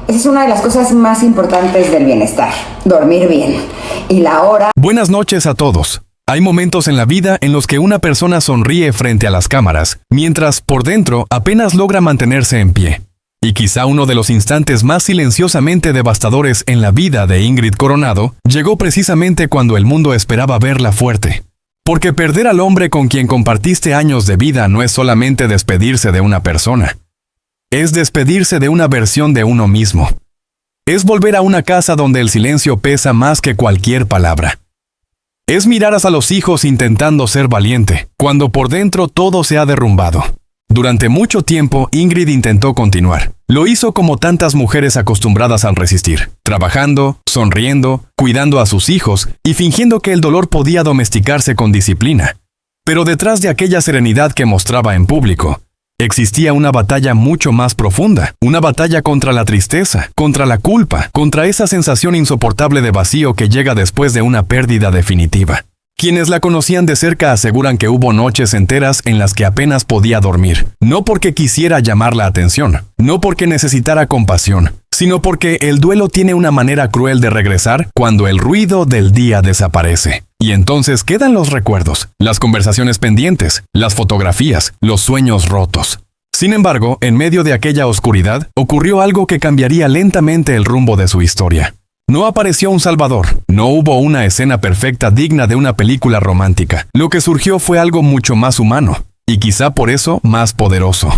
Esa es una de las cosas más importantes del bienestar, dormir bien. Y la hora... Buenas noches a todos. Hay momentos en la vida en los que una persona sonríe frente a las cámaras, mientras por dentro apenas logra mantenerse en pie. Y quizá uno de los instantes más silenciosamente devastadores en la vida de Ingrid Coronado llegó precisamente cuando el mundo esperaba verla fuerte. Porque perder al hombre con quien compartiste años de vida no es solamente despedirse de una persona. Es despedirse de una versión de uno mismo. Es volver a una casa donde el silencio pesa más que cualquier palabra. Es mirar hacia los hijos intentando ser valiente, cuando por dentro todo se ha derrumbado. Durante mucho tiempo, Ingrid intentó continuar. Lo hizo como tantas mujeres acostumbradas al resistir, trabajando, sonriendo, cuidando a sus hijos y fingiendo que el dolor podía domesticarse con disciplina. Pero detrás de aquella serenidad que mostraba en público, existía una batalla mucho más profunda, una batalla contra la tristeza, contra la culpa, contra esa sensación insoportable de vacío que llega después de una pérdida definitiva. Quienes la conocían de cerca aseguran que hubo noches enteras en las que apenas podía dormir, no porque quisiera llamar la atención, no porque necesitara compasión, sino porque el duelo tiene una manera cruel de regresar cuando el ruido del día desaparece. Y entonces quedan los recuerdos, las conversaciones pendientes, las fotografías, los sueños rotos. Sin embargo, en medio de aquella oscuridad, ocurrió algo que cambiaría lentamente el rumbo de su historia. No apareció un salvador, no hubo una escena perfecta digna de una película romántica. Lo que surgió fue algo mucho más humano, y quizá por eso más poderoso.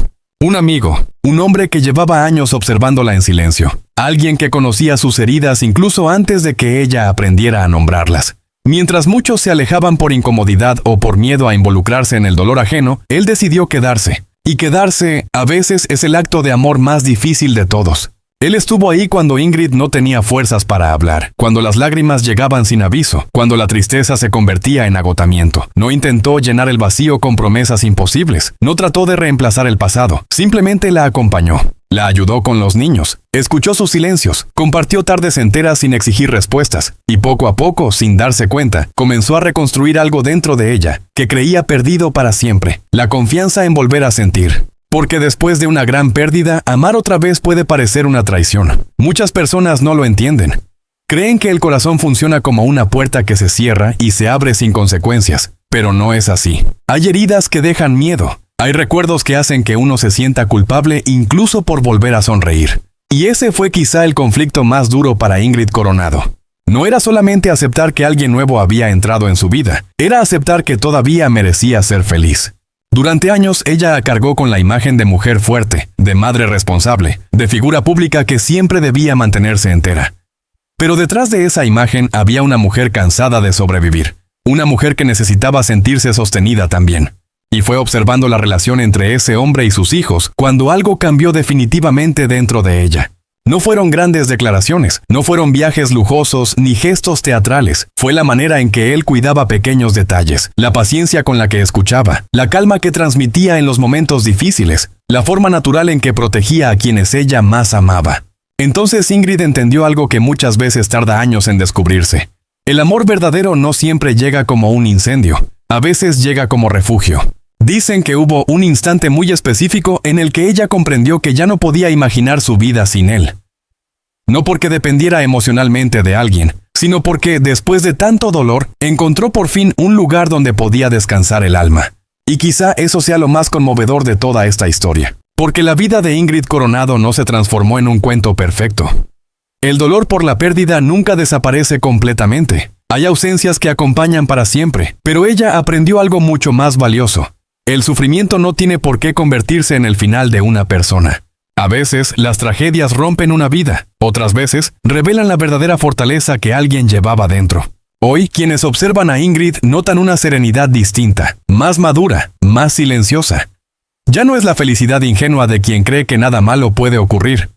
Un amigo, un hombre que llevaba años observándola en silencio, alguien que conocía sus heridas incluso antes de que ella aprendiera a nombrarlas. Mientras muchos se alejaban por incomodidad o por miedo a involucrarse en el dolor ajeno, él decidió quedarse. Y quedarse, a veces, es el acto de amor más difícil de todos. Él estuvo ahí cuando Ingrid no tenía fuerzas para hablar, cuando las lágrimas llegaban sin aviso, cuando la tristeza se convertía en agotamiento. No intentó llenar el vacío con promesas imposibles, no trató de reemplazar el pasado, simplemente la acompañó. La ayudó con los niños, escuchó sus silencios, compartió tardes enteras sin exigir respuestas, y poco a poco, sin darse cuenta, comenzó a reconstruir algo dentro de ella, que creía perdido para siempre, la confianza en volver a sentir. Porque después de una gran pérdida, amar otra vez puede parecer una traición. Muchas personas no lo entienden. Creen que el corazón funciona como una puerta que se cierra y se abre sin consecuencias, pero no es así. Hay heridas que dejan miedo. Hay recuerdos que hacen que uno se sienta culpable incluso por volver a sonreír. Y ese fue quizá el conflicto más duro para Ingrid Coronado. No era solamente aceptar que alguien nuevo había entrado en su vida, era aceptar que todavía merecía ser feliz. Durante años ella cargó con la imagen de mujer fuerte, de madre responsable, de figura pública que siempre debía mantenerse entera. Pero detrás de esa imagen había una mujer cansada de sobrevivir, una mujer que necesitaba sentirse sostenida también. Y fue observando la relación entre ese hombre y sus hijos cuando algo cambió definitivamente dentro de ella. No fueron grandes declaraciones, no fueron viajes lujosos ni gestos teatrales. Fue la manera en que él cuidaba pequeños detalles, la paciencia con la que escuchaba, la calma que transmitía en los momentos difíciles, la forma natural en que protegía a quienes ella más amaba. Entonces Ingrid entendió algo que muchas veces tarda años en descubrirse. El amor verdadero no siempre llega como un incendio, a veces llega como refugio. Dicen que hubo un instante muy específico en el que ella comprendió que ya no podía imaginar su vida sin él. No porque dependiera emocionalmente de alguien, sino porque, después de tanto dolor, encontró por fin un lugar donde podía descansar el alma. Y quizá eso sea lo más conmovedor de toda esta historia. Porque la vida de Ingrid Coronado no se transformó en un cuento perfecto. El dolor por la pérdida nunca desaparece completamente. Hay ausencias que acompañan para siempre, pero ella aprendió algo mucho más valioso. El sufrimiento no tiene por qué convertirse en el final de una persona. A veces, las tragedias rompen una vida. Otras veces, revelan la verdadera fortaleza que alguien llevaba dentro. Hoy, quienes observan a Ingrid notan una serenidad distinta, más madura, más silenciosa. Ya no es la felicidad ingenua de quien cree que nada malo puede ocurrir.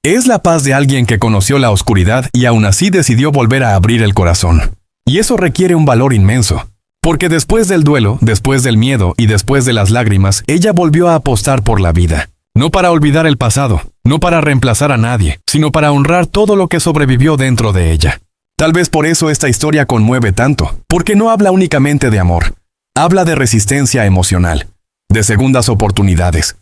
Es la paz de alguien que conoció la oscuridad y aún así decidió volver a abrir el corazón. Y eso requiere un valor inmenso. Porque después del duelo, después del miedo y después de las lágrimas, ella volvió a apostar por la vida. No para olvidar el pasado, no para reemplazar a nadie, sino para honrar todo lo que sobrevivió dentro de ella. Tal vez por eso esta historia conmueve tanto, porque no habla únicamente de amor. Habla de resistencia emocional, de segundas oportunidades,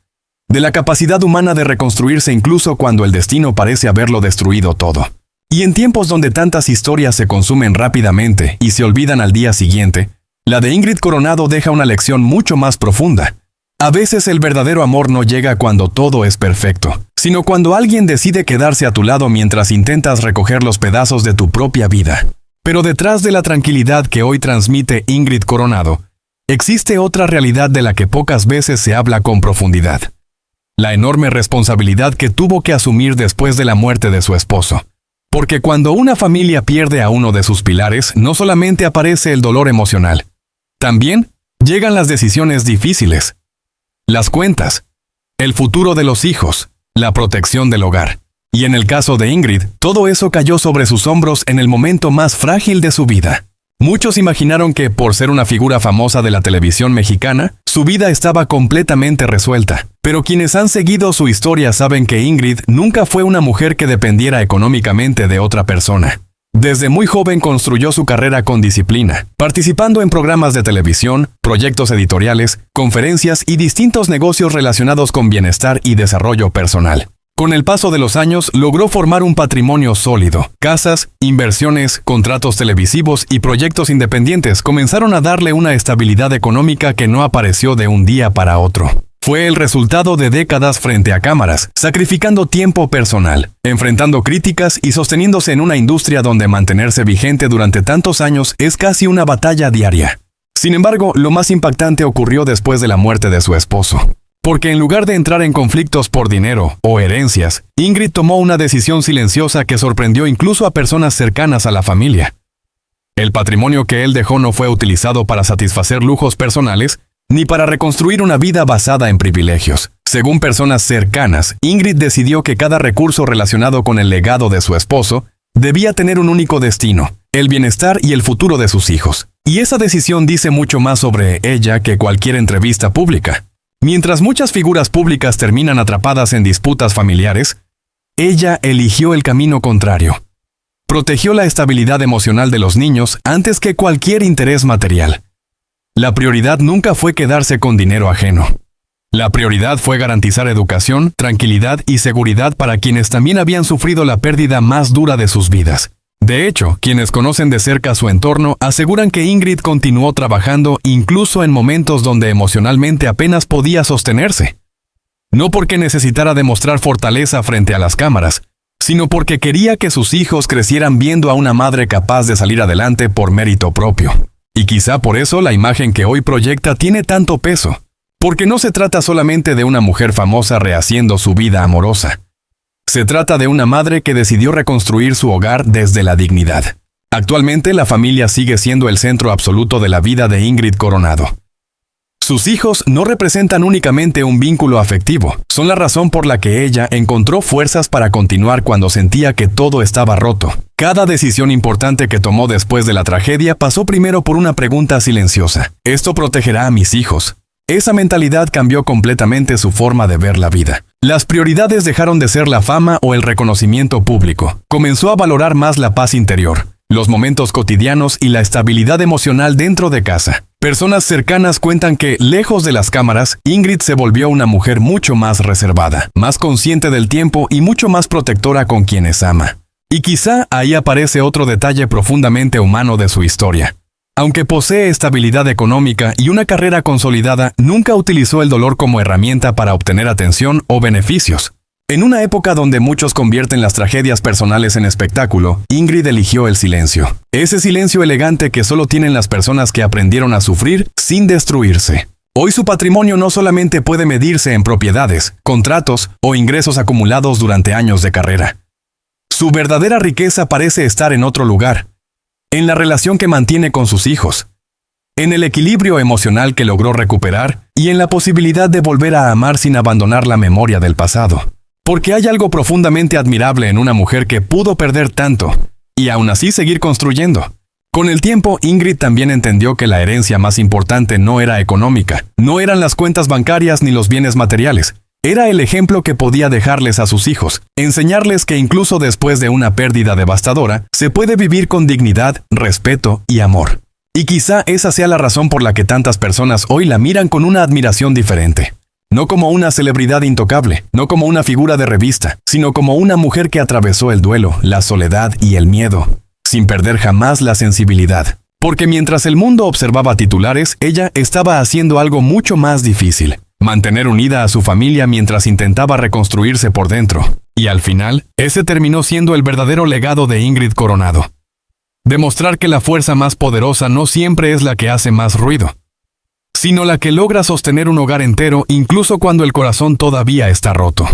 de la capacidad humana de reconstruirse incluso cuando el destino parece haberlo destruido todo. Y en tiempos donde tantas historias se consumen rápidamente y se olvidan al día siguiente, la de Ingrid Coronado deja una lección mucho más profunda. A veces el verdadero amor no llega cuando todo es perfecto, sino cuando alguien decide quedarse a tu lado mientras intentas recoger los pedazos de tu propia vida. Pero detrás de la tranquilidad que hoy transmite Ingrid Coronado, existe otra realidad de la que pocas veces se habla con profundidad. La enorme responsabilidad que tuvo que asumir después de la muerte de su esposo. Porque cuando una familia pierde a uno de sus pilares, no solamente aparece el dolor emocional, también llegan las decisiones difíciles, las cuentas, el futuro de los hijos, la protección del hogar. Y en el caso de Ingrid, todo eso cayó sobre sus hombros en el momento más frágil de su vida. Muchos imaginaron que, por ser una figura famosa de la televisión mexicana, su vida estaba completamente resuelta. Pero quienes han seguido su historia saben que Ingrid nunca fue una mujer que dependiera económicamente de otra persona. Desde muy joven construyó su carrera con disciplina, participando en programas de televisión, proyectos editoriales, conferencias y distintos negocios relacionados con bienestar y desarrollo personal. Con el paso de los años, logró formar un patrimonio sólido. Casas, inversiones, contratos televisivos y proyectos independientes comenzaron a darle una estabilidad económica que no apareció de un día para otro. Fue el resultado de décadas frente a cámaras, sacrificando tiempo personal, enfrentando críticas y sosteniéndose en una industria donde mantenerse vigente durante tantos años es casi una batalla diaria. Sin embargo, lo más impactante ocurrió después de la muerte de su esposo. Porque en lugar de entrar en conflictos por dinero o herencias, Ingrid tomó una decisión silenciosa que sorprendió incluso a personas cercanas a la familia. El patrimonio que él dejó no fue utilizado para satisfacer lujos personales, ni para reconstruir una vida basada en privilegios. Según personas cercanas, Ingrid decidió que cada recurso relacionado con el legado de su esposo debía tener un único destino, el bienestar y el futuro de sus hijos. Y esa decisión dice mucho más sobre ella que cualquier entrevista pública. Mientras muchas figuras públicas terminan atrapadas en disputas familiares, ella eligió el camino contrario. Protegió la estabilidad emocional de los niños antes que cualquier interés material. La prioridad nunca fue quedarse con dinero ajeno. La prioridad fue garantizar educación, tranquilidad y seguridad para quienes también habían sufrido la pérdida más dura de sus vidas. De hecho, quienes conocen de cerca su entorno aseguran que Ingrid continuó trabajando incluso en momentos donde emocionalmente apenas podía sostenerse. No porque necesitara demostrar fortaleza frente a las cámaras, sino porque quería que sus hijos crecieran viendo a una madre capaz de salir adelante por mérito propio. Y quizá por eso la imagen que hoy proyecta tiene tanto peso, porque no se trata solamente de una mujer famosa rehaciendo su vida amorosa. Se trata de una madre que decidió reconstruir su hogar desde la dignidad. Actualmente la familia sigue siendo el centro absoluto de la vida de Ingrid Coronado. Sus hijos no representan únicamente un vínculo afectivo, son la razón por la que ella encontró fuerzas para continuar cuando sentía que todo estaba roto. Cada decisión importante que tomó después de la tragedia pasó primero por una pregunta silenciosa. ¿Esto protegerá a mis hijos? Esa mentalidad cambió completamente su forma de ver la vida. Las prioridades dejaron de ser la fama o el reconocimiento público. Comenzó a valorar más la paz interior, los momentos cotidianos y la estabilidad emocional dentro de casa. Personas cercanas cuentan que, lejos de las cámaras, Ingrid se volvió una mujer mucho más reservada, más consciente del tiempo y mucho más protectora con quienes ama. Y quizá ahí aparece otro detalle profundamente humano de su historia. Aunque posee estabilidad económica y una carrera consolidada, nunca utilizó el dolor como herramienta para obtener atención o beneficios. En una época donde muchos convierten las tragedias personales en espectáculo, Ingrid eligió el silencio. Ese silencio elegante que solo tienen las personas que aprendieron a sufrir sin destruirse. Hoy su patrimonio no solamente puede medirse en propiedades, contratos o ingresos acumulados durante años de carrera. Su verdadera riqueza parece estar en otro lugar. En la relación que mantiene con sus hijos, en el equilibrio emocional que logró recuperar y en la posibilidad de volver a amar sin abandonar la memoria del pasado. Porque hay algo profundamente admirable en una mujer que pudo perder tanto y aún así seguir construyendo. Con el tiempo, Ingrid también entendió que la herencia más importante no era económica, no eran las cuentas bancarias ni los bienes materiales. Era el ejemplo que podía dejarles a sus hijos, enseñarles que incluso después de una pérdida devastadora, se puede vivir con dignidad, respeto y amor. Y quizá esa sea la razón por la que tantas personas hoy la miran con una admiración diferente. no como una celebridad intocable, no como una figura de revista, sino como una mujer que atravesó el duelo, la soledad y el miedo, sin perder jamás la sensibilidad. Porque mientras el mundo observaba titulares, ella estaba haciendo algo mucho más difícil: mantener unida a su familia mientras intentaba reconstruirse por dentro. Y al final, ese terminó siendo el verdadero legado de Ingrid Coronado. Demostrar que la fuerza más poderosa no siempre es la que hace más ruido, sino la que logra sostener un hogar entero incluso cuando el corazón todavía está roto.